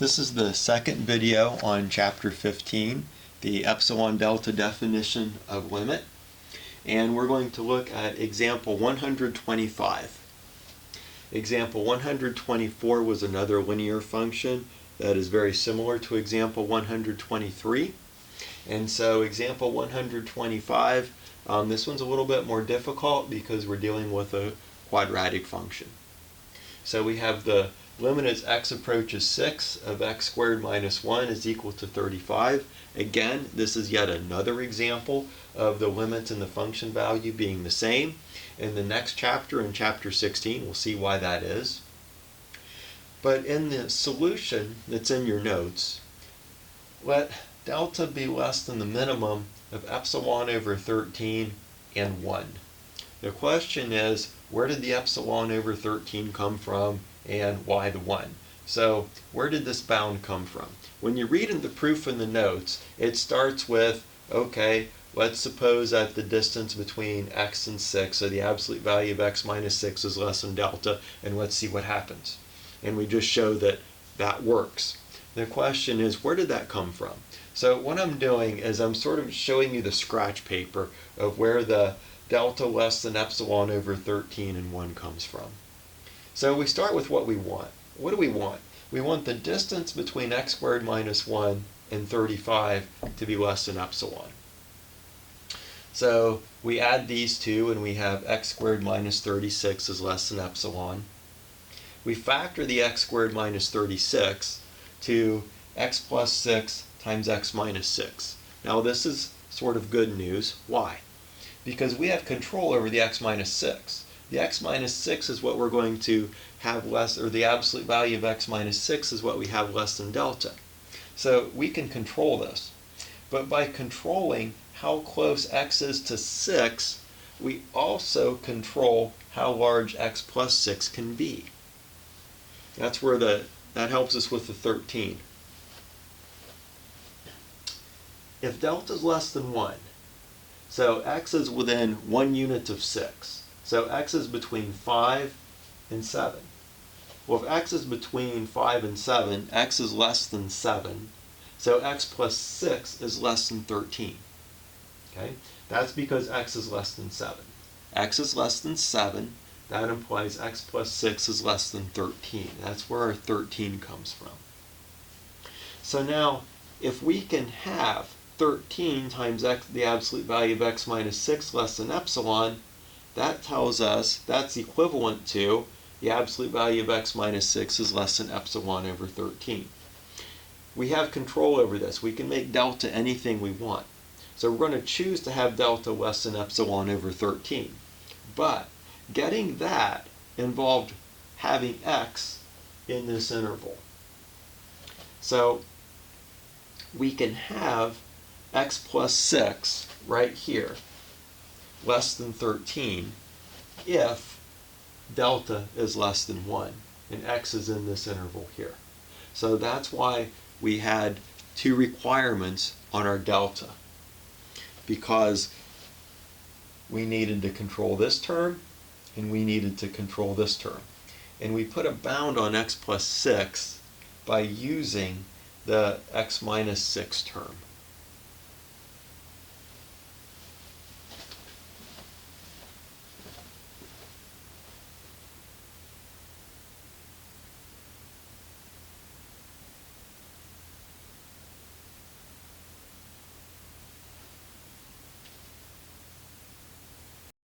This is the second video on chapter 15, the epsilon delta definition of limit. And we're going to look at example 125. Example 124 was another linear function that is very similar to example 123. And so example 125, this one's a little bit more difficult because we're dealing with a quadratic function. So we have the limit as x approaches 6 of x squared minus 1 is equal to 35. Again, this is yet another example of the limits and the function value being the same. In the next chapter, in chapter 16, we'll see why that is. But in the solution that's in your notes, let delta be less than the minimum of epsilon over 13 and 1. The question is, where did the epsilon over 13 come from and why the 1? So where did this bound come from? When you read in the proof in the notes, it starts with, okay, let's suppose that the distance between x and 6, so the absolute value of x minus 6 is less than delta, and let's see what happens. And we just show that that works. The question is, where did that come from? So what I'm doing is I'm sort of showing you the scratch paper of where the delta less than epsilon over 13 and 1 comes from. So we start with what we want. What do we want? We want the distance between x squared minus 1 and 35 to be less than epsilon. So we add these two and we have x squared minus 36 is less than epsilon. We factor the x squared minus 36 to x plus 6 times x minus 6. Now this is sort of good news. Why? Because we have control over the x minus 6. The x minus 6 is what we're going to have less, or the absolute value of x minus 6 is what we have less than delta. So we can control this. But by controlling how close x is to 6, we also control how large x plus 6 can be. That's where that helps us with the 13. If delta is less than 1, so x is within 1 unit of 6. So x is between 5 and 7. Well, if x is between 5 and 7, x is less than 7. So x plus 6 is less than 13. Okay? That's because x is less than 7. X is less than 7. That implies x plus 6 is less than 13. That's where our 13 comes from. So now, if we can have 13 times x, the absolute value of x minus 6 less than epsilon, that tells us that's equivalent to the absolute value of x minus 6 is less than epsilon over 13. We have control over this. We can make delta anything we want. So we're going to choose to have delta less than epsilon over 13. But getting that involved having x in this interval. So we can have x plus 6 right here less than 13 if delta is less than 1 and x is in this interval here. So that's why we had two requirements on our delta, because we needed to control this term and we needed to control this term. And we put a bound on x plus 6 by using the x minus 6 term.